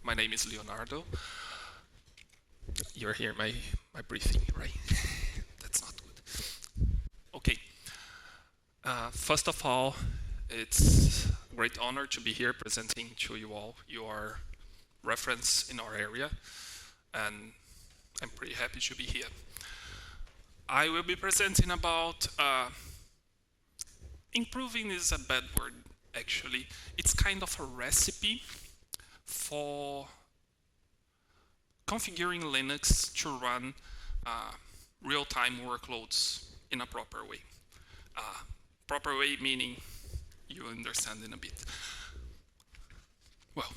My name is Leonardo. You're here, my briefing, right? That's not good. Okay. First of all, it's a great honor to be here presenting to you all your reference in our area, and I'm pretty happy to be here. I will be presenting about improving is a bad word, actually. It's kind of a recipe for configuring Linux to run real-time workloads in a proper way. Proper way meaning you understand in a bit. Well,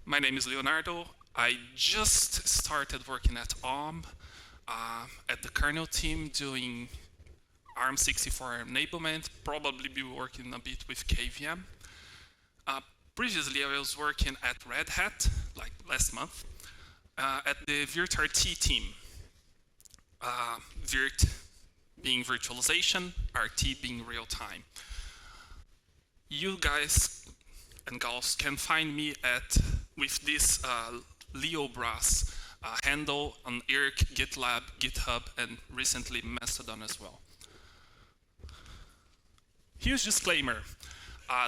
my name is Leonardo. I just started working at ARM, at the kernel team doing ARM64 enablement, probably be working a bit with KVM. Previously, I was working at Red Hat, like last month, at the VirtRT team. Virt being virtualization, RT being real time. You guys and gals can find me with this Leo BRASS handle on IRC, GitLab, GitHub, and recently Mastodon as well. Huge disclaimer.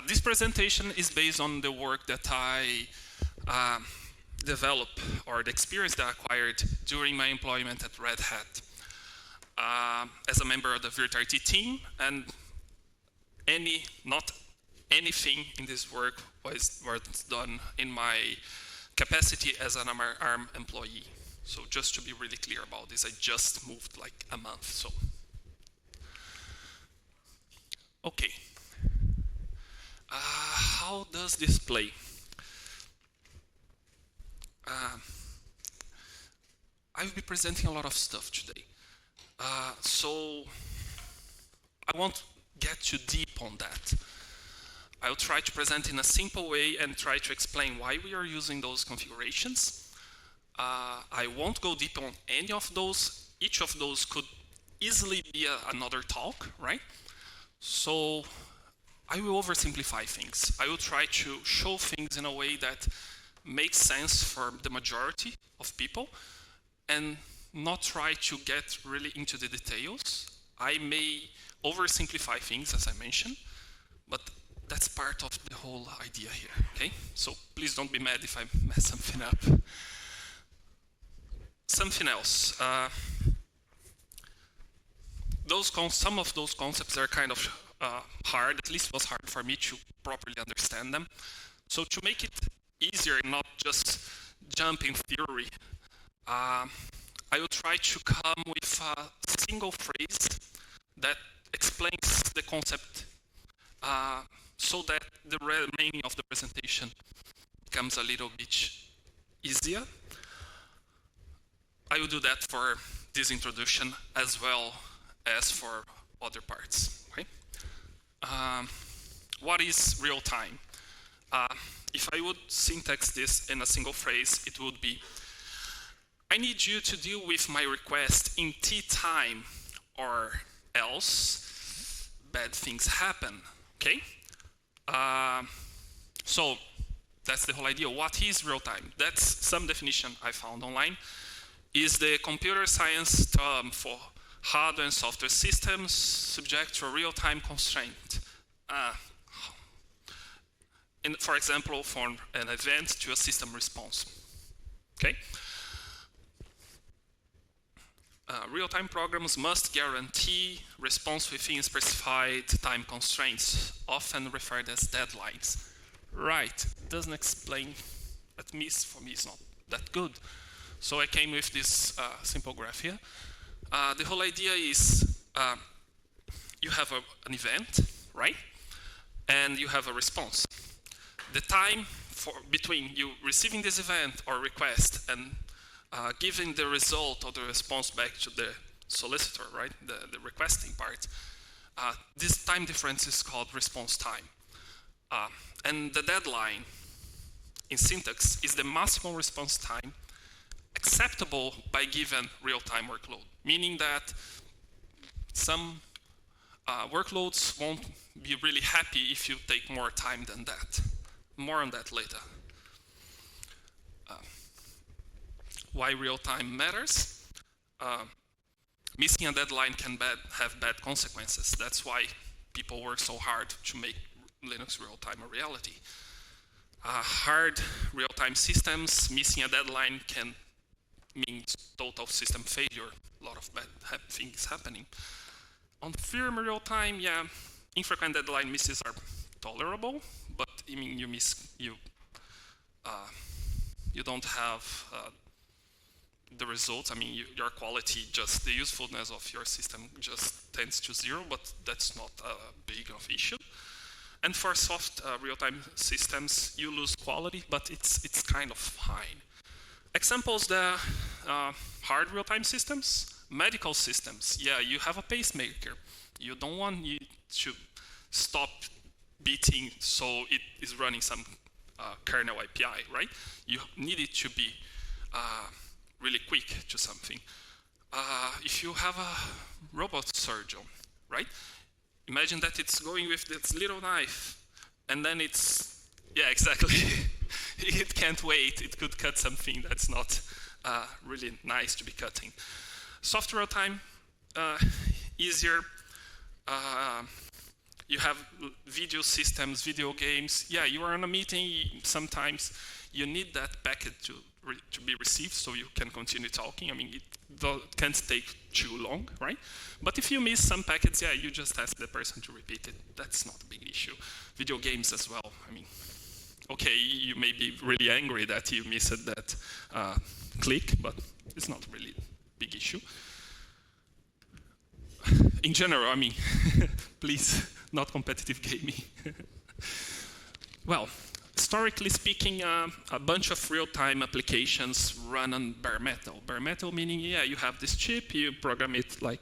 This presentation is based on the work that I developed, or the experience that I acquired during my employment at Red Hat as a member of the VirtRT team, and not anything in this work was done in my capacity as an ARM employee. So just to be really clear about this, I just moved like a month, so. Okay. How does this play? I will be presenting a lot of stuff today. So I won't get too deep on that. I'll try to present in a simple way and try to explain why we are using those configurations. I won't go deep on any of those. Each of those could easily be another talk, right? So I will oversimplify things. I will try to show things in a way that makes sense for the majority of people and not try to get really into the details. I may oversimplify things, as I mentioned, but that's part of the whole idea here, okay? So please don't be mad if I mess something up. Something else. Some of those concepts are kind of hard, at least it was hard for me to properly understand them. So to make it easier and not just jump in theory, I will try to come with a single phrase that explains the concept so that the remaining of the presentation becomes a little bit easier. I will do that for this introduction as well as for other parts. Okay? What is real time? If I would syntax this in a single phrase, it would be, I need you to deal with my request in T time, or else bad things happen, okay? So that's the whole idea. What is real time? That's some definition I found online. Is the computer science term for hardware and software systems subject to a real-time constraint. For example, from an event to a system response. Okay? Real-time programs must guarantee response within specified time constraints, often referred as deadlines. Right, doesn't explain, at least for me it's not that good. So I came with this simple graph here. The whole idea is you have an event, right? And you have a response. The time between you receiving this event or request and giving the result or the response back to the solicitor, right? The requesting part. This time difference is called response time. And the deadline in syntax is the maximum response time acceptable by given real-time workload, meaning that some workloads won't be really happy if you take more time than that. More on that later. why real-time matters. Missing a deadline can have bad consequences. That's why people work so hard to make Linux real-time a reality. Hard real-time systems, missing a deadline can mean total system failure. A lot of bad things happening. On firm real-time, yeah, infrequent deadline misses are tolerable, but I mean you don't have the results. I mean your quality, just the usefulness of your system just tends to zero, but that's not a big of issue. And for soft real-time systems, you lose quality, but it's kind of fine. Examples, the hard real-time systems, medical systems. Yeah, you have a pacemaker. You don't want it to stop beating so it is running some kernel API, right? You need it to be really quick to something. If you have a robot surgeon, right? Imagine that it's going with this little knife, and then it's, yeah, exactly. It can't wait. It could cut something that's not really nice to be cutting. Soft real-time, easier. You have video systems, video games. Yeah, you are in a meeting. Sometimes you need that packet to be received so you can continue talking. I mean, it can't take too long, right? But if you miss some packets, yeah, you just ask the person to repeat it. That's not a big issue. Video games as well. I mean, okay, you may be really angry that you missed that click, but it's not really a big issue. In general, I mean, please, not competitive gaming. Well, historically speaking, a bunch of real-time applications run on bare metal. Bare metal meaning, yeah, you have this chip, you program it like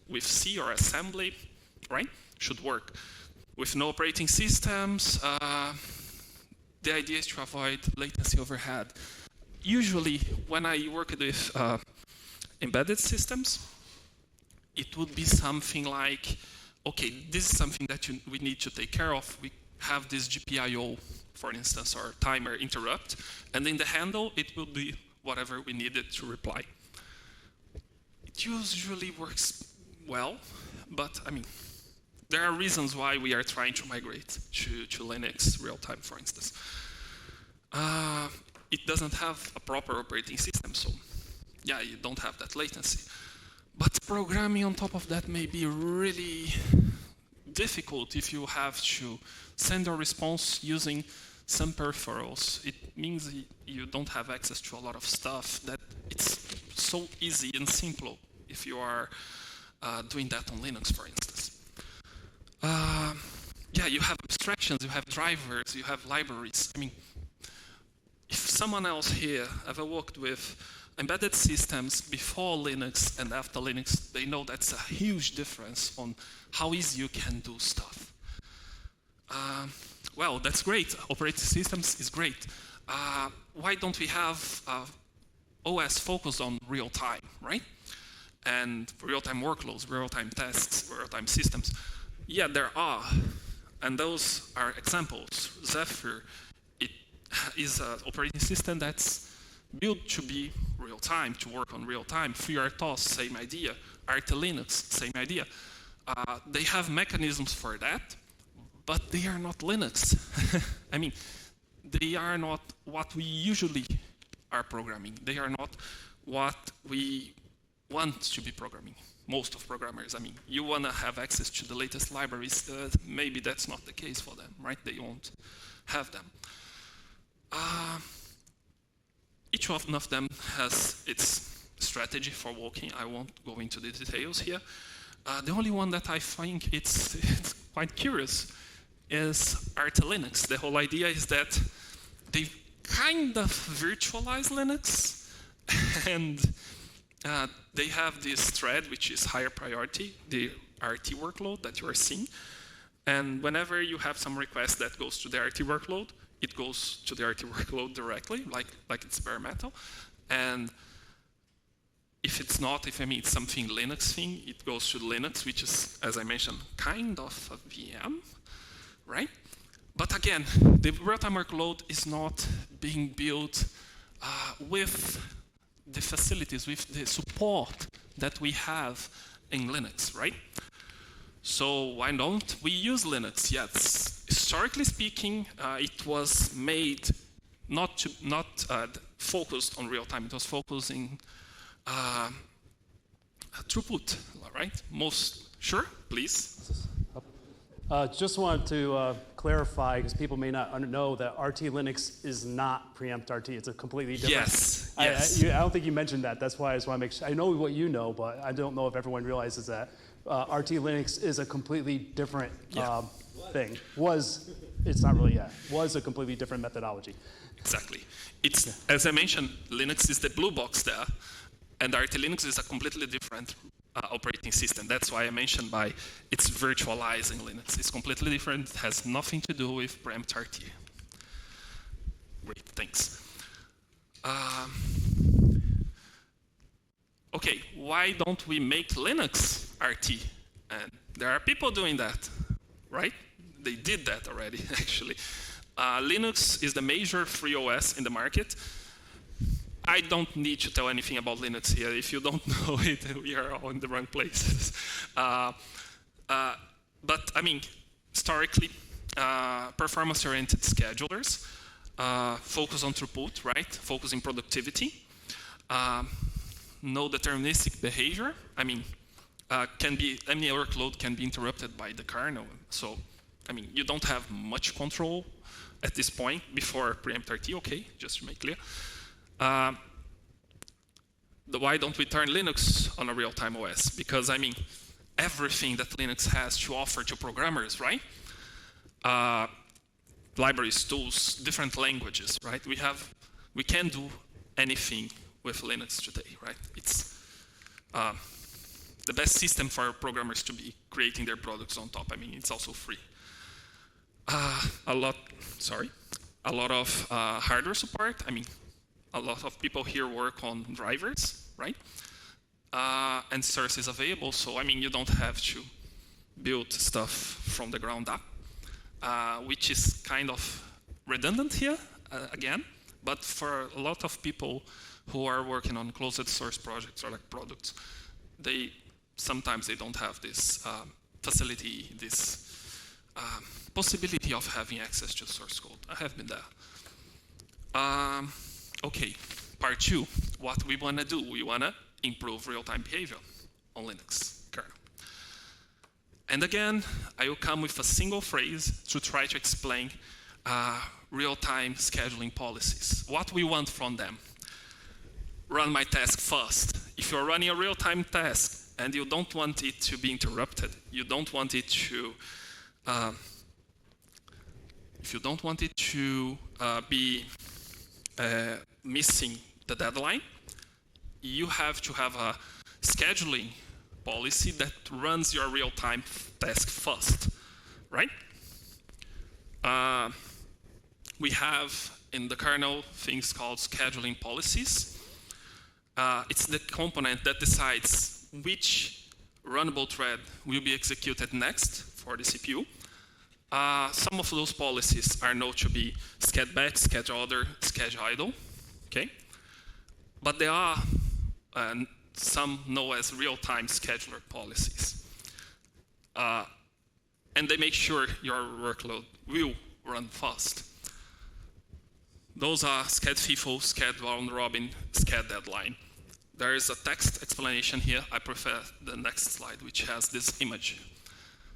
with C or assembly, right? Should work. With no operating systems, the idea is to avoid latency overhead. Usually, when I work with embedded systems, it would be something like, okay, this is something that we need to take care of. We have this GPIO, for instance, or timer interrupt, and in the handle, it will be whatever we needed to reply. It usually works well, but I mean, there are reasons why we are trying to migrate to Linux real-time, for instance. It doesn't have a proper operating system, so yeah, you don't have that latency. But programming on top of that may be really difficult if you have to send a response using some peripherals. It means you don't have access to a lot of stuff that it's so easy and simple if you are doing that on Linux, for instance. Yeah, you have abstractions, you have drivers, you have libraries. I mean, if someone else here ever worked with embedded systems before Linux and after Linux, they know that's a huge difference on how easy you can do stuff. Well, that's great. Operating systems is great. Why don't we have OS focused on real time, right? And real-time workloads, real-time tests, real-time systems. Yeah, there are. And those are examples. Zephyr, it is an operating system that's built to be real-time, to work on real-time. FreeRTOS, same idea. RT Linux, same idea. They have mechanisms for that, but they are not Linux. I mean, they are not what we usually are programming. They are not what we want to be programming. Most of programmers, I mean, you want to have access to the latest libraries. Maybe that's not the case for them, right? They won't have them. Each one of them has its strategy for working. I won't go into the details here. The only one that I think it's quite curious is RT Linux. The whole idea is that they kind of virtualize Linux, and they have this thread, which is higher priority, the RT workload that you are seeing. And whenever you have some request that goes to the RT workload, it goes to the RT workload directly, like it's bare metal. And if it's not, if I mean it's something Linux thing, it goes to Linux, which is, as I mentioned, kind of a VM, right? But again, the real-time workload is not being built with the facilities, with the support that we have in Linux, right? So why don't we use Linux? Yes, historically speaking, it was made not focused on real time. It was focusing throughput, right? Sure, please. Just want to clarify, because people may not know that RT Linux is not preempt RT. It's a completely different. Yes. I don't think you mentioned that. That's why I just want to make sure. I know what you know, but I don't know if everyone realizes that RT Linux is a completely different thing. It's not really yet. Was a completely different methodology. Exactly. It's, as I mentioned, Linux is the blue box there, and RT Linux is a completely different operating system. That's why I mentioned it's virtualizing Linux. It's completely different. It has nothing to do with preempt RT. Great, thanks. Okay, why don't we make Linux RT? And there are people doing that, right? They did that already, actually. Linux is the major free OS in the market. I don't need to tell anything about Linux here. If you don't know it, we are all in the wrong places. But I mean, historically, performance-oriented schedulers focus on throughput, right? Focus on productivity. No deterministic behavior. I mean, any workload can be interrupted by the kernel. So, I mean, you don't have much control at this point before preempt RT. Okay, just to make clear. Why don't we turn Linux on a real-time OS? Because, I mean, everything that Linux has to offer to programmers, right? Libraries, tools, different languages, right? We can do anything with Linux today, right? It's the best system for programmers to be creating their products on top. I mean, it's also free. A lot of hardware support. I mean, a lot of people here work on drivers, right? And source is available, so I mean, you don't have to build stuff from the ground up, which is kind of redundant here, again. But for a lot of people who are working on closed source projects or like products, sometimes they don't have this facility, this possibility of having access to source code. I have been there. Okay, part 2, what we want to do. We want to improve real-time behavior on Linux kernel. And again, I will come with a single phrase to try to explain real-time scheduling policies. What we want from them. Run my task fast. If you're running a real-time task and you don't want it to be interrupted, you don't want it to be missing the deadline, you have to have a scheduling policy that runs your real-time task fast, right? We have in the kernel things called scheduling policies. It's the component that decides which runnable thread will be executed next for the CPU. Some of those policies are known to be sched batch, sched order, sched idle, okay? But there are some known as real-time scheduler policies. And they make sure your workload will run fast. Those are sched FIFO, sched round robin, sched deadline. There is a text explanation here. I prefer the next slide, which has this image.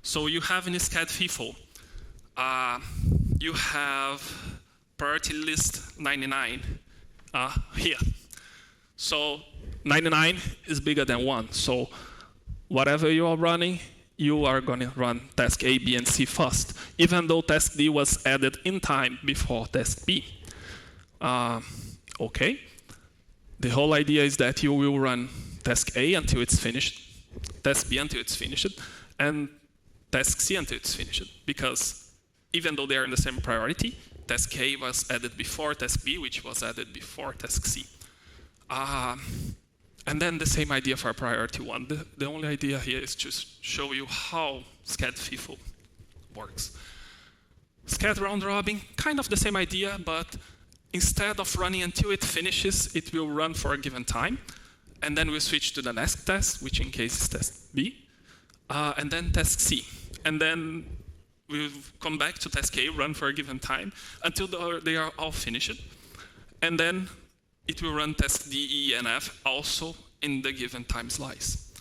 So you have in sched FIFO, you have priority list 99 here. So 99 is bigger than 1. So whatever you are running, you are going to run task A, B, and C first, even though task D was added in time before task B. Okay. The whole idea is that you will run task A until it's finished, task B until it's finished, and task C until it's finished. Because even though they are in the same priority, task A was added before task B, which was added before task C. And then the same idea for priority 1. The only idea here is to show you how sched FIFO works. Sched round robin, kind of the same idea, but instead of running until it finishes, it will run for a given time. And then we'll switch to the next test, which in case is test B, and then task C. And then we'll come back to task A, run for a given time, until they are all finished. And then it will run task D, E, and F also in the given time slice.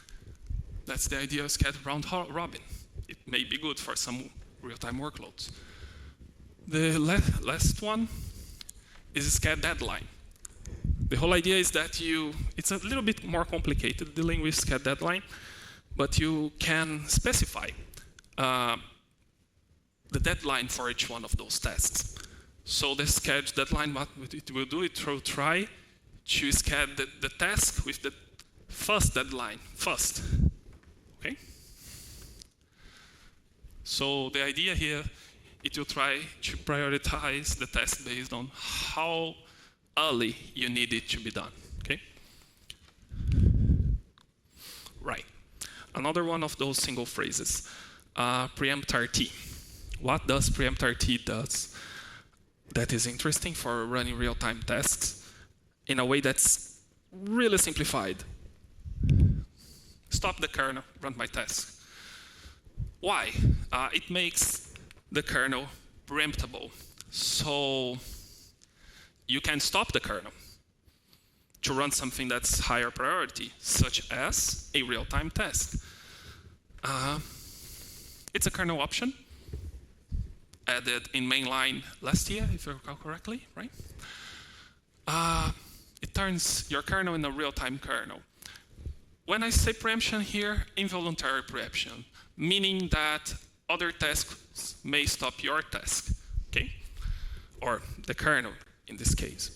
That's the idea of scheduled round robin. It may be good for some real-time workloads. The last one is scheduled deadline. The whole idea is that it's a little bit more complicated dealing with scheduled deadline, but you can specify the deadline for each one of those tests. So the scheduled deadline, what it will do, it will try to schedule the task with the first deadline first. Okay? So the idea here, it will try to prioritize the test based on how early you need it to be done. Okay? Right. Another one of those single phrases, preempt RT. What does preempt RT does? That is interesting for running real-time tasks in a way that's really simplified. Stop the kernel, run my task. Why? It makes the kernel preemptable. So you can stop the kernel to run something that's higher priority, such as a real-time task. It's a kernel option, added in mainline last year, if I recall correctly, right? It turns your kernel in a real-time kernel. When I say preemption here, involuntary preemption, meaning that other tasks may stop your task, okay? Or the kernel, in this case.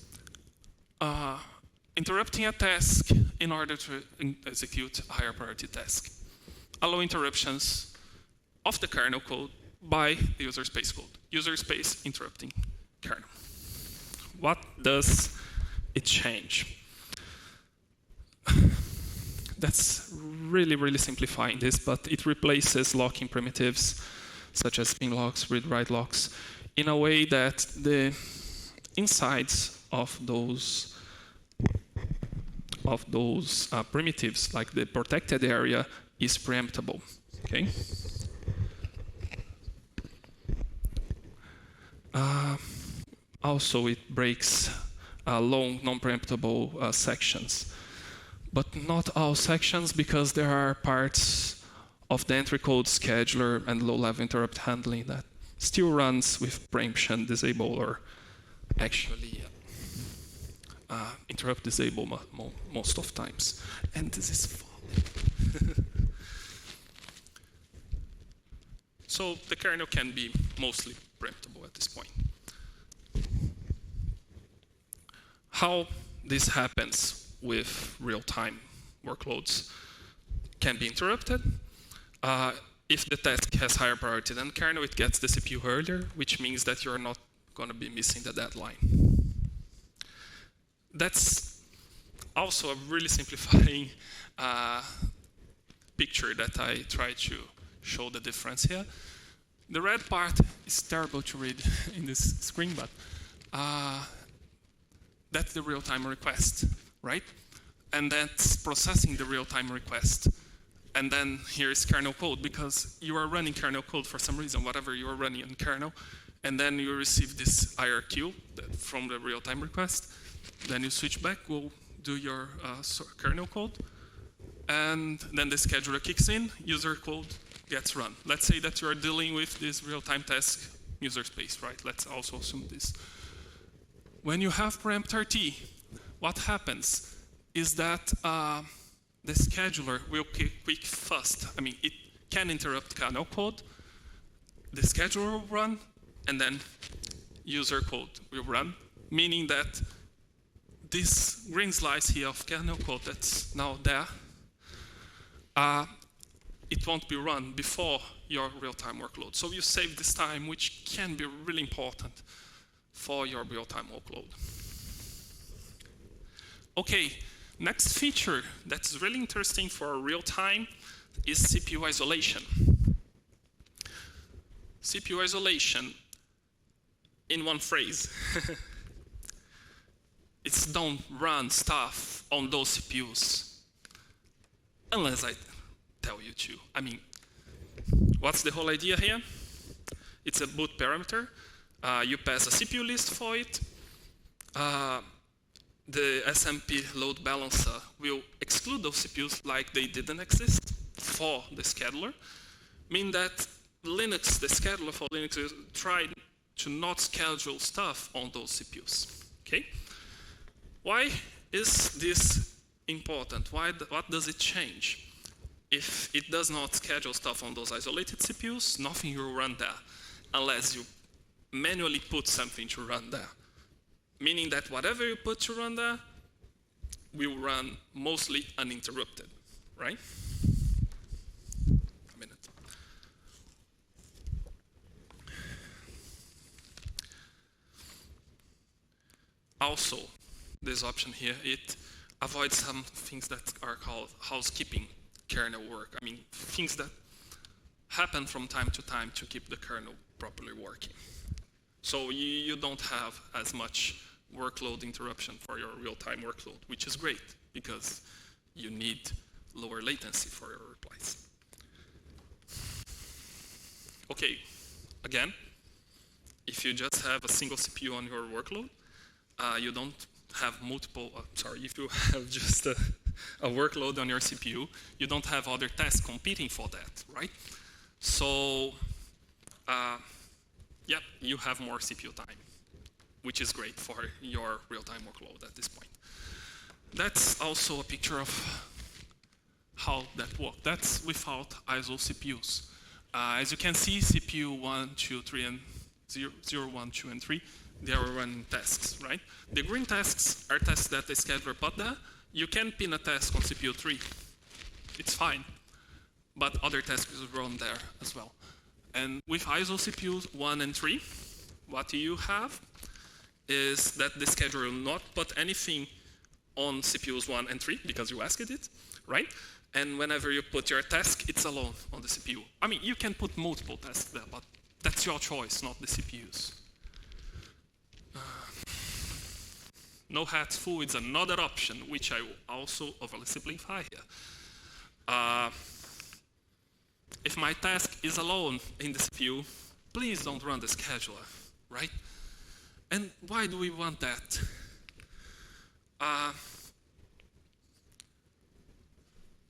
Interrupting a task in order to execute a higher priority task. Allow interruptions of the kernel code by the user space code. User space interrupting kernel. What does it change? That's really, really simplifying this, but it replaces locking primitives, such as ping locks, read-write locks, in a way that the insides of those primitives, like the protected area, is preemptable. Okay. Also, it breaks long, non-preemptable sections. But not all sections, because there are parts of the entry code scheduler and low-level interrupt handling that still runs with preemption disable, or actually interrupt disable most of times. And this is fun. So the kernel can be mostly preemptable at this point. How this happens with real-time workloads can be interrupted. If the task has higher priority than kernel, it gets the CPU earlier, which means that you're not going to be missing the deadline. That's also a really simplifying picture that I try to show the difference here. The red part is terrible to read in this screen, but that's the real-time request, right? And that's processing the real-time request. And then here is kernel code, because you are running kernel code for some reason, whatever you are running in kernel, and then you receive this IRQ from the real-time request. Then you switch back, we'll do your kernel code, and then the scheduler kicks in, user code gets run. Let's say that you are dealing with this real-time task user space, right? Let's also assume this. When you have preempt RT, what happens is that the scheduler will quick first. I mean, it can interrupt kernel code, the scheduler will run, and then user code will run, meaning that this green slice here of kernel code that's now there, it won't be run before your real-time workload. So you save this time, which can be really important for your real-time workload. Okay, next feature that's really interesting for real-time is CPU isolation. CPU isolation, in one phrase, it's don't run stuff on those CPUs unless I tell you to. I mean, what's the whole idea here? It's a boot parameter. You pass a CPU list for it. The SMP load balancer will exclude those CPUs like they didn't exist for the scheduler, meaning that Linux, the scheduler for Linux, is trying to not schedule stuff on those CPUs. Okay? Why is this important? What does it change? If it does not schedule stuff on those isolated CPUs, nothing will run there unless you manually put something to run there. Meaning that whatever you put to run there will run mostly uninterrupted, right? A minute. Also, this option here, it avoids some things that are called housekeeping kernel work. I mean, things that happen from time to time to keep the kernel properly working. So you don't have as much workload interruption for your real-time workload, which is great because you need lower latency for your replies. Okay, again, if you just have a single CPU on your workload, you don't have multiple, if you have just a workload on your CPU, you don't have other tasks competing for that, right? So, yeah, you have more CPU time, which is great for your real-time workload at this point. That's also a picture of how that works. That's without ISO CPUs. As you can see, CPU 1, 2, 3, and 0, 1, 2, and 3, they are running tasks, right? The green tasks are tasks that the scheduler put there. You can pin a task on CPU 3. It's fine. But other tasks will run there as well. And with ISO CPUs 1 and 3, what you have is that the scheduler will not put anything on CPUs 1 and 3 because you asked it, right? And whenever you put your task, it's alone on the CPU. I mean, you can put multiple tasks there, but that's your choice, not the CPUs. No hats full is another option, which I will also overly simplify here. If my task is alone in the CPU, please don't run the scheduler, right? And why do we want that?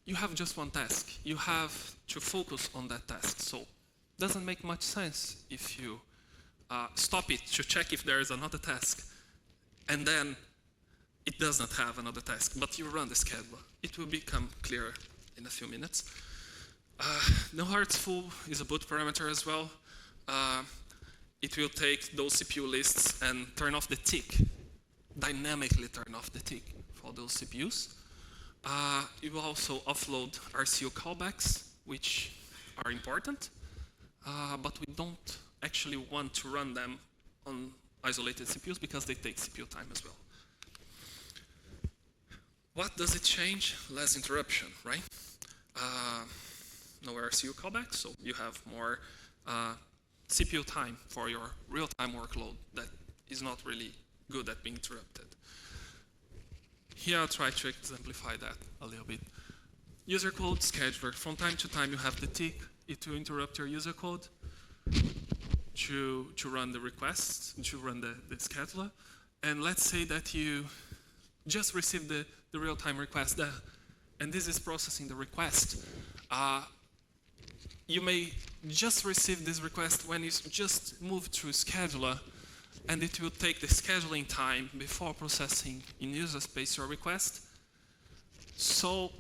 You have just one task. You have to focus on that task. So it doesn't make much sense if you stop it to check if there is another task, and then it does not have another task, but you run the scheduler. It will become clearer in a few minutes. No hearts full is a boot parameter as well. It will take those CPU lists and turn off the tick, dynamically turn off the tick for those CPUs. You will also offload RCU callbacks, which are important, but we don't actually want to run them on isolated CPUs because they take CPU time as well. What does it change? Less interruption, right? No RCU callbacks, so you have more CPU time for your real-time workload that is not really good at being interrupted. Here I'll try to exemplify that a little bit. User code scheduler. From time to time you have the tick. It will interrupt your user code to run the requests, to run the scheduler. And let's say that you just received the real-time request there, and this is processing the request. You may just receive this request when you just move to scheduler, and it will take the scheduling time before processing in user space your request. So,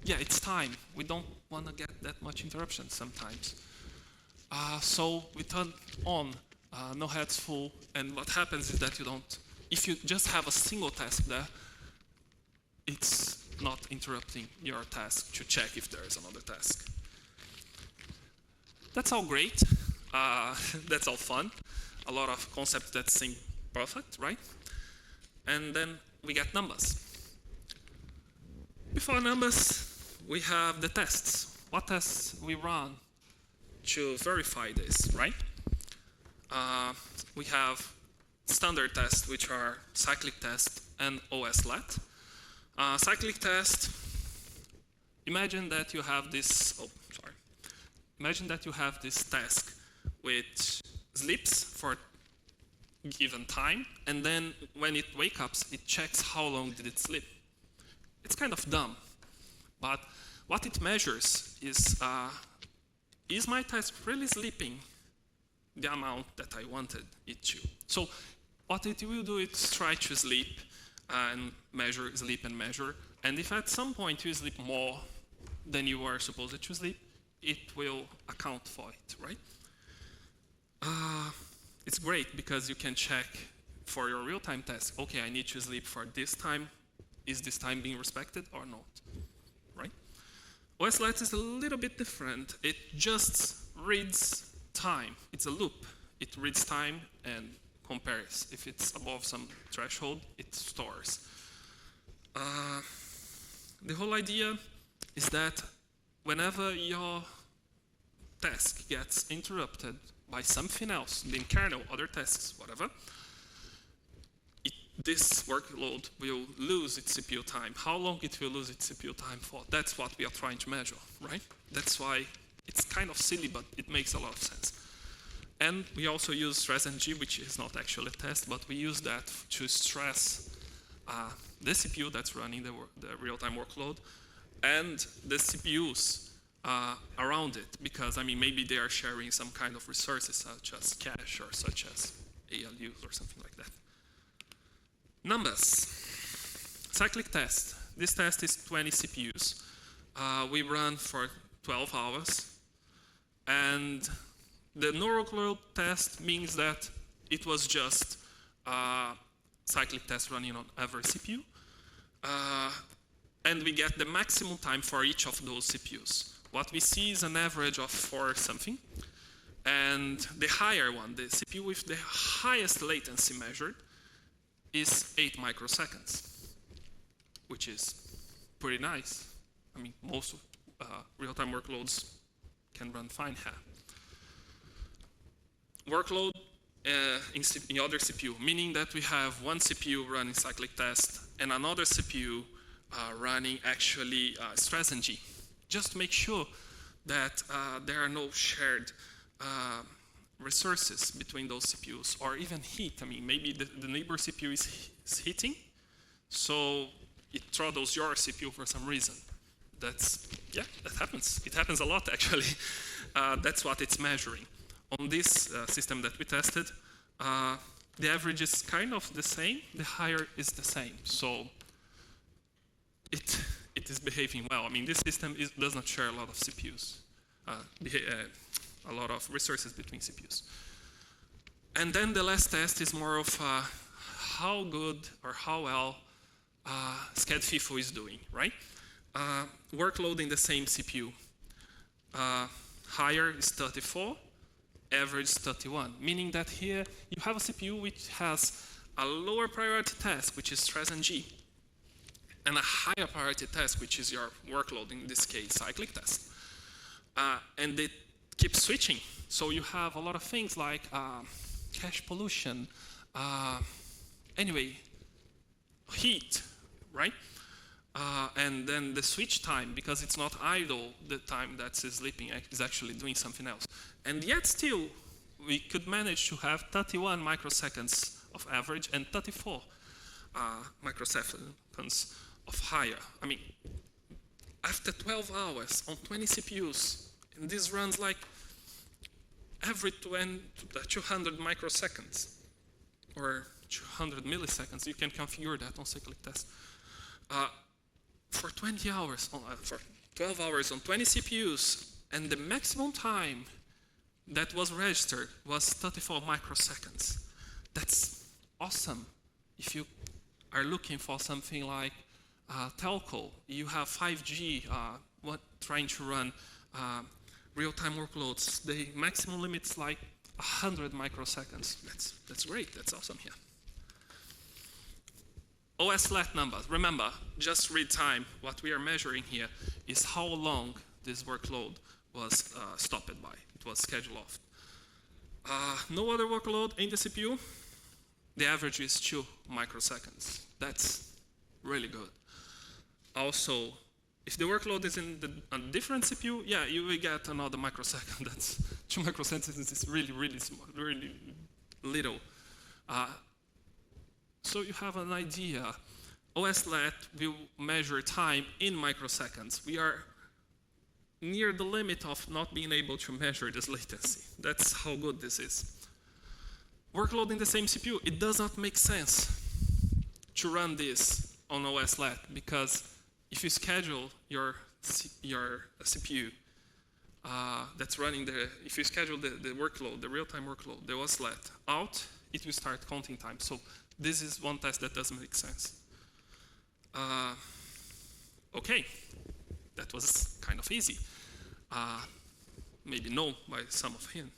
yeah, it's time. We don't want to get that much interruption sometimes. So we turn on no heads full, and what happens is that you don't, if you just have a single task there, it's not interrupting your task to check if there is another task. That's all great. That's all fun. A lot of concepts that seem perfect, right? And then we get numbers. Before numbers, we have the tests. What tests we run to verify this, right? We have standard tests, which are cyclic test and OS-let. Cyclic test, imagine that you have this, imagine that you have this task which sleeps for a given time, and then when it wakes up, it checks how long did it sleep. It's kind of dumb, but what it measures is my task really sleeping the amount that I wanted it to? So what it will do is try to sleep and measure, sleep and measure, and if at some point you sleep more than you are supposed to sleep, it will account for it, right? It's great because you can check for your real-time task, okay, I need to sleep for this time. Is this time being respected or not, right? OS-let is a little bit different. It just reads time. It's a loop. It reads time and compares. If it's above some threshold, it stores. The whole idea is that whenever your task gets interrupted by something else, the kernel, other tasks, whatever, this workload will lose its CPU time. How long it will lose its CPU time for? That's what we are trying to measure, right? That's why it's kind of silly, but it makes a lot of sense. And we also use stress-ng, which is not actually a test, but we use that to stress the CPU that's running the real-time workload and the CPUs around it, because I mean maybe they are sharing some kind of resources such as cache or such as ALUs or something like that. Numbers. Cyclic test. This test is 20 CPUs. We run for 12 hours, and the no workload test means that it was just cyclic test running on every CPU, and we get the maximum time for each of those CPUs. What we see is an average of 4 something, and the higher one, the CPU with the highest latency measured, is 8 microseconds, which is pretty nice. I mean, most real-time workloads can run fine here. Workload in other CPU, meaning that we have one CPU running cyclic test and another CPU running actually stress-ng, just to make sure that there are no shared resources between those CPUs, or even heat. I mean, maybe the neighbor CPU is heating, so it throttles your CPU for some reason. That happens. It happens a lot, actually. That's what it's measuring. On this system that we tested, the average is kind of the same. The higher is the same. So it is behaving well. I mean, this system does not share a lot of CPUs, a lot of resources between CPUs. And then the last test is more of how good or how well SCAD FIFO is doing, right? Workload in the same CPU. Higher is 34, average is 31, meaning that here you have a CPU which has a lower priority task, which is stress-ng, and a higher priority task, which is your workload, in this case, cyclic test. And it keeps switching. So you have a lot of things like cache pollution, anyway, heat, right? And then the switch time, because it's not idle, the time that's sleeping is actually doing something else. And yet still, we could manage to have 31 microseconds of average and 34 microseconds of higher. I mean, after 12 hours on 20 CPUs, and this runs like every 200 microseconds or 200 milliseconds. You can configure that on cyclic test. For 20 hours, for 12 hours on 20 CPUs, and the maximum time that was registered was 34 microseconds. That's awesome. If you are looking for something like telco, you have 5G, trying to run real-time workloads, the maximum limit's like 100 microseconds. That's great, that's awesome here. OS-let numbers. Remember, just read time. What we are measuring here is how long this workload was stopped by. It was scheduled off. No other workload in the CPU. the average is 2 microseconds. That's really good. Also, if the workload is in a different CPU, yeah, you will get another microsecond. That's 2 microseconds is really, really small, really little. So you have an idea. OSLET will measure time in microseconds. We are near the limit of not being able to measure this latency. That's how good this is. Workload in the same CPU, it does not make sense to run this on OSLET, because if you schedule your CPU that's running if you schedule the workload, the real-time workload, the OSLET out, it will start counting time. So this is one test that doesn't make sense. Okay, that was kind of easy. Maybe known by some of you.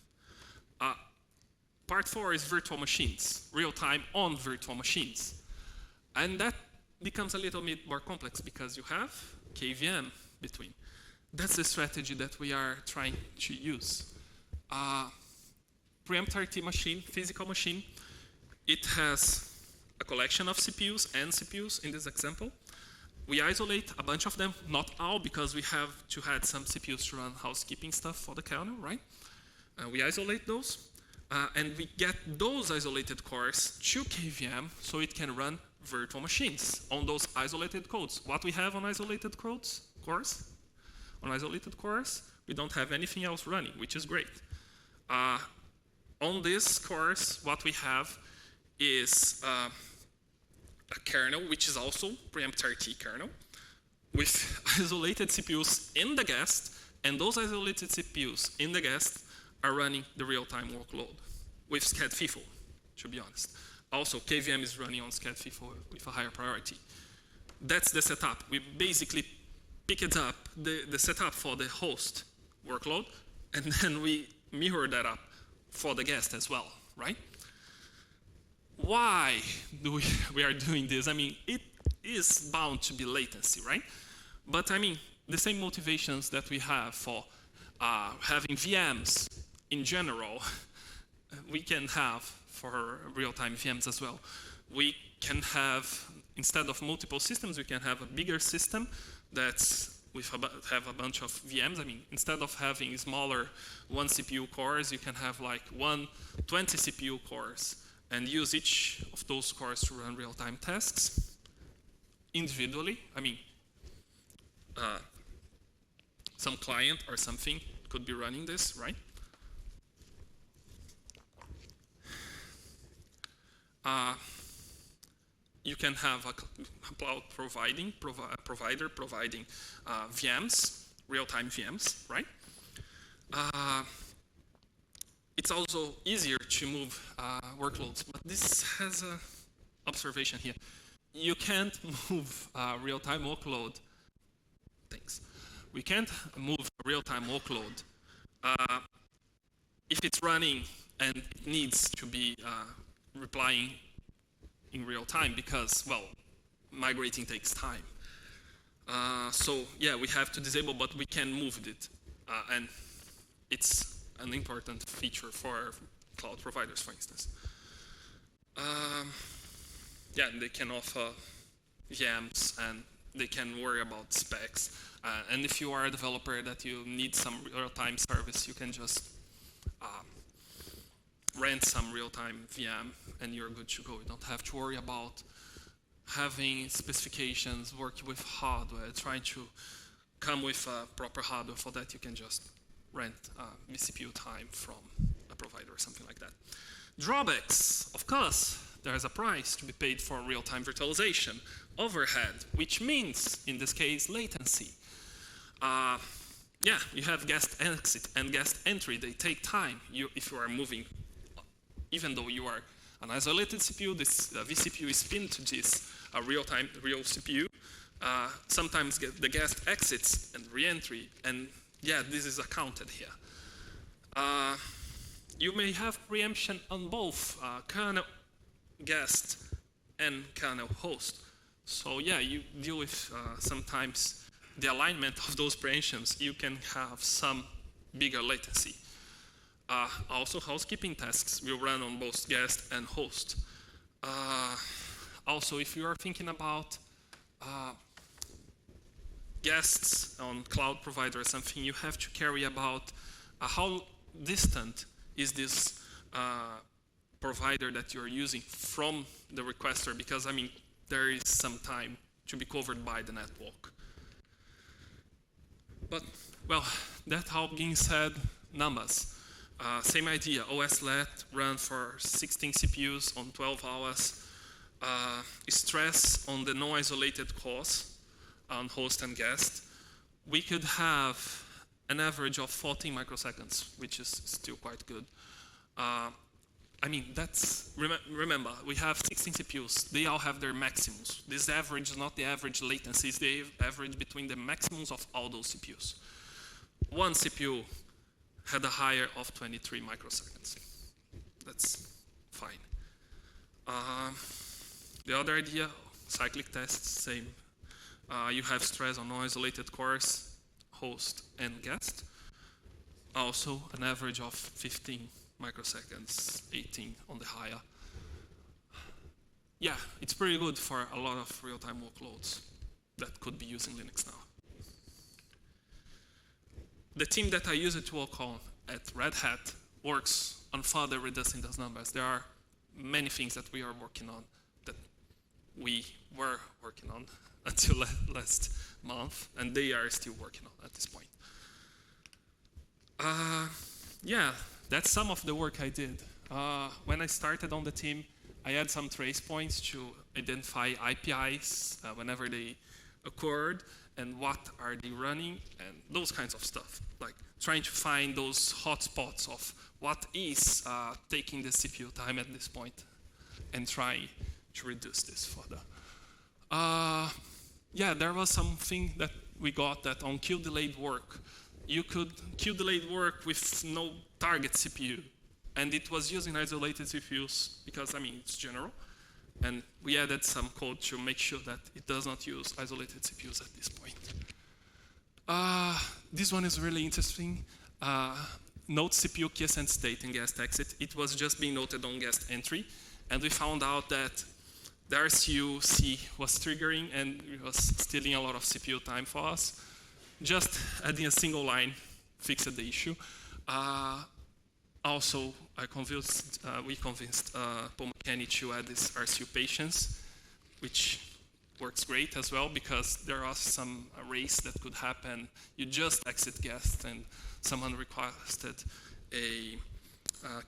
Part 4 is virtual machines, real-time on virtual machines. And that becomes a little bit more complex because you have KVM between. That's the strategy that we are trying to use. Preempt RT machine, physical machine, it has a collection of CPUs and CPUs in this example. We isolate a bunch of them, not all, because we have to add some CPUs to run housekeeping stuff for the kernel, right? We isolate those, and we get those isolated cores to KVM so it can run virtual machines on those isolated codes. What we have on isolated cores? On isolated cores, we don't have anything else running, which is great. On this course, what we have is a kernel, which is also preempt RT kernel, with isolated CPUs in the guest, and those isolated CPUs in the guest are running the real-time workload with SCAD FIFO, to be honest. Also, KVM is running on SCAD FIFO with a higher priority. That's the setup. We basically pick it up, the setup for the host workload, and then we mirror that up for the guest as well, right? Why do we are doing this? I mean, it is bound to be latency, right? But I mean, the same motivations that we have for having VMs in general, we can have for real-time VMs as well. We can have, instead of multiple systems, we can have a bigger system that's have a bunch of VMs. I mean, instead of having smaller 1 CPU cores, you can have like 20 CPU cores and use each of those cores to run real-time tasks individually. I mean, some client or something could be running this, right? You can have a cloud provider providing VMs, real-time VMs, right? It's also easier to move workloads, but this has an observation here. You can't move real-time workload. Thanks. We can't move a real-time workload if it's running and it needs to be replying in real time, because, well, migrating takes time. So yeah, we have to disable, but we can move it. And it's an important feature for cloud providers, for instance. Yeah, they can offer VMs and they can worry about specs. And if you are a developer that you need some real-time service, you can just rent some real-time VM and you're good to go. You don't have to worry about having specifications, working with hardware, trying to come with proper hardware. For that, you can just rent vCPU time from a provider or something like that. Drawbacks, of course, there is a price to be paid for real-time virtualization, overhead, which means, in this case, latency. Yeah, you have guest exit and guest entry. They take time if you are moving. Even though you are an isolated CPU, this vCPU is pinned to this real CPU. Sometimes the guest exits and re-entry, and yeah, this is accounted here. You may have preemption on both kernel guest and kernel host. So yeah, you deal with sometimes the alignment of those preemptions. You can have some bigger latency. Also, housekeeping tasks will run on both guest and host. Also, if you are thinking about guests on cloud provider or something, you have to carry about how distant is this provider that you're using from the requester, because I mean, there is some time to be covered by the network. But, well, that all being said, numbers. Same idea, OS let run for 16 CPUs on 12 hours. Stress on the non-isolated cores on host and guest. We could have an average of 14 microseconds, which is still quite good. I mean, that's, remember, we have 16 CPUs. They all have their maximums. This average is not the average latency, it's the average between the maximums of all those CPUs. One CPU had a higher of 23 microseconds. That's fine. The other idea, cyclic tests, same. You have stress on non-isolated cores, host and guest. Also, an average of 15 microseconds, 18 on the higher. Yeah, it's pretty good for a lot of real-time workloads that could be using Linux now. The team that I use it to work on at Red Hat works on further reducing those numbers. There are many things that we are working on, that we were working on until last month, and they are still working on at this point. Yeah, that's some of the work I did. When I started on the team, I had some trace points to identify IPIs whenever they occurred, and what are they running, and those kinds of stuff. Like trying to find those hotspots of what is taking the CPU time at this point, and try to reduce this further. Yeah, there was something that we got that on queue delayed work, you could queue delayed work with no target CPU. And it was using isolated CPUs because, I mean, it's general. And we added some code to make sure that it does not use isolated CPUs at this point. This one is really interesting. Note CPU key ascent state in guest exit. It was just being noted on guest entry. And we found out that the RCU-C was triggering and it was stealing a lot of CPU time for us. Just adding a single line fixed the issue. Also, we convinced Paul McKinney to add this RCU patience, which works great as well because there are some arrays that could happen. You just exit guest and someone requested a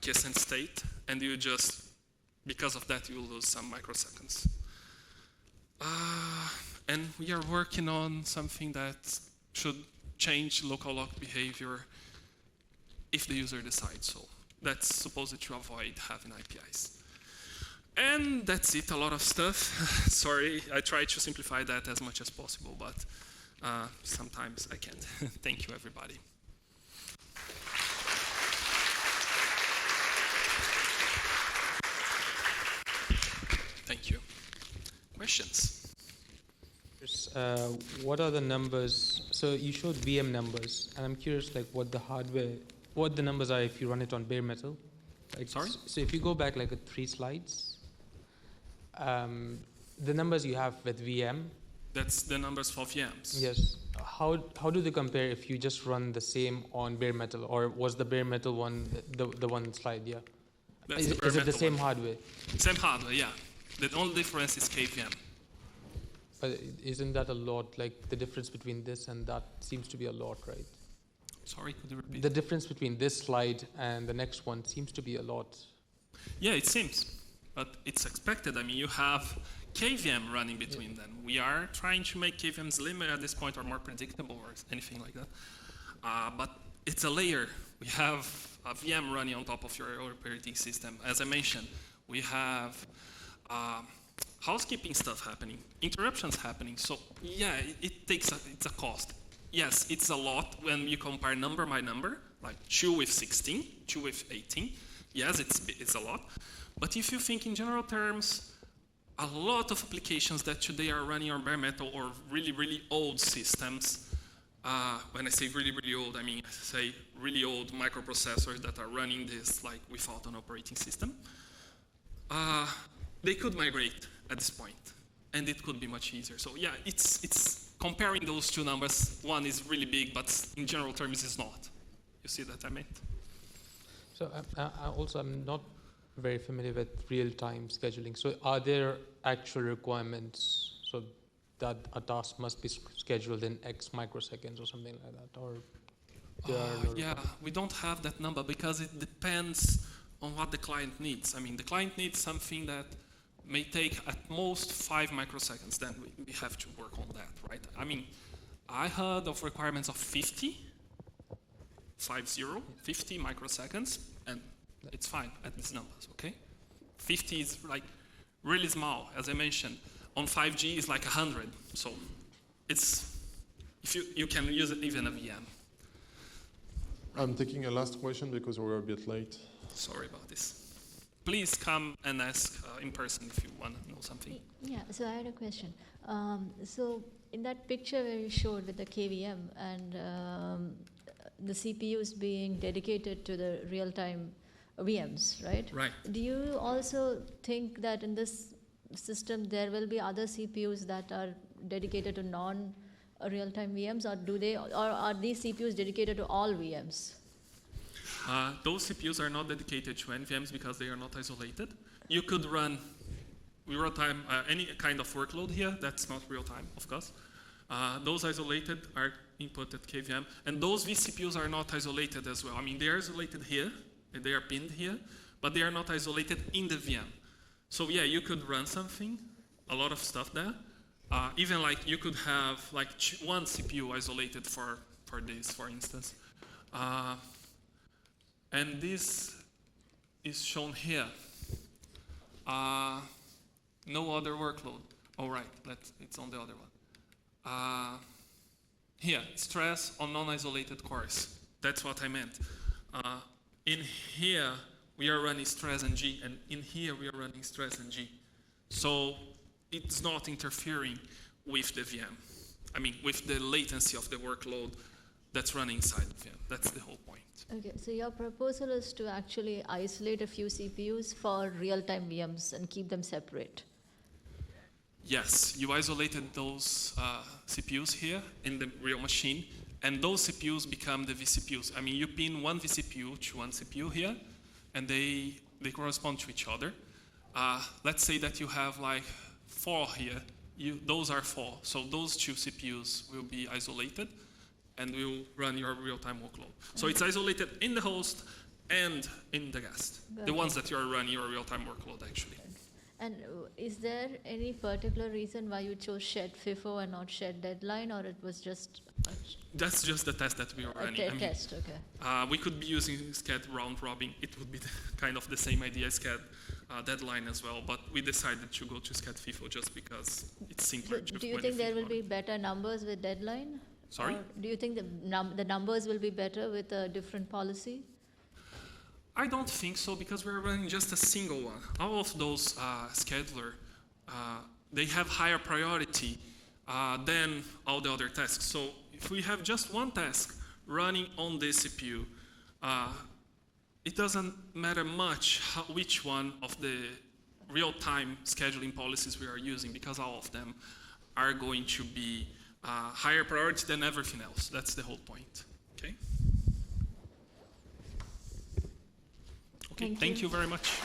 key ascent state, and you just, because of that, you lose some microseconds. And we are working on something that should change local lock behavior if the user decides so. That's supposed to avoid having IPIs. And that's it, a lot of stuff. Sorry, I try to simplify that as much as possible, but sometimes I can't. Thank you, everybody. Thank you. Questions? What are the numbers? So you showed VM numbers, and I'm curious, like, what the numbers are if you run it on bare metal. Like, Sorry? So if you go back like 3 slides, the numbers you have with VM. That's the numbers for VMs. Yes. How do they compare if you just run the same on bare metal, or was the bare metal one the one slide? Yeah. That's Is it the same hardware? Same hardware, yeah. The only difference is KVM. But isn't that a lot? Like the difference between this and that seems to be a lot, right? Sorry, could you repeat? The difference between this slide and the next one seems to be a lot. Yeah, it seems, but it's expected. I mean, you have KVM running between them. We are trying to make KVM slimmer at this point or more predictable or anything like that. But it's a layer. We have a VM running on top of your operating system. As I mentioned, we have housekeeping stuff happening, interruptions happening. So yeah, it's a cost. Yes, it's a lot when you compare number by number, like 2 with 16, 2 with 18. Yes, it's a lot. But if you think in general terms, a lot of applications that today are running on bare metal or really, really old systems, when I say really, really old, I mean, say really old microprocessors that are running this like without an operating system. they could migrate at this point, and it could be much easier. So yeah, it's comparing those two numbers. One is really big, but in general terms, it's not. You see that I meant? So I'm not very familiar with real-time scheduling. So are there actual requirements so that a task must be scheduled in X microseconds or something like that? Or yeah, we don't have that number because it depends on what the client needs. I mean, the client needs something that may take at most 5 microseconds, then we have to work on that, right? I mean, I heard of requirements of 50 microseconds, and it's fine at these numbers, okay? 50 is like really small, as I mentioned. On 5G is like 100, so it's, if you can use it even a VM. I'm taking a last question because we're a bit late. Sorry about this. Please come and ask in person if you want to know something. Yeah, so I had a question. So in that picture where you showed with the KVM and the CPUs being dedicated to the real-time VMs, right? Right. Do you also think that in this system there will be other CPUs that are dedicated to non-real-time VMs, or are these CPUs dedicated to all VMs? Those CPUs are not dedicated to NVMs because they are not isolated. You could run real-time, any kind of workload here. That's not real-time, of course. Those isolated are input at KVM. And those vCPUs are not isolated as well. I mean, they are isolated here, and they are pinned here, but they are not isolated in the VM. So yeah, you could run something, a lot of stuff there. Even like you could have like one CPU isolated for this, for instance. And this is shown here. No other workload. All right, it's on the other one. Here, stress on non-isolated cores. That's what I meant. In here, we are running stress and G, and in here, we are running stress and G. So it's not interfering with the VM. I mean, with the latency of the workload that's running inside the VM. That's the whole point. Okay, so your proposal is to actually isolate a few CPUs for real-time VMs and keep them separate. Yes, you isolated those CPUs here in the real machine, and those CPUs become the vCPUs. I mean, you pin one vCPU to one CPU here, and they correspond to each other. Let's say that you have like 4 here. Those are 4, so those 2 CPUs will be isolated, and will run your real-time workload. So it's isolated in the host and in the guest, the ones that you are running your real-time workload, actually. And is there any particular reason why you chose shared FIFO and not shared deadline, or it was just That's just the test that we were running. Test, okay. We could be using SCAD round robin. It would be kind of the same idea as SCAD deadline as well, but we decided to go to SCAD FIFO just because it's simpler. So do you think there will be better numbers with deadline? Sorry? Or do you think the numbers will be better with a different policy? I don't think so, because we're running just a single one. All of those scheduler, they have higher priority than all the other tasks. So if we have just one task running on the CPU, it doesn't matter much which one of the real-time scheduling policies we are using, because all of them are going to be higher priority than everything else. That's the whole point. Okay? Okay, thank you very much.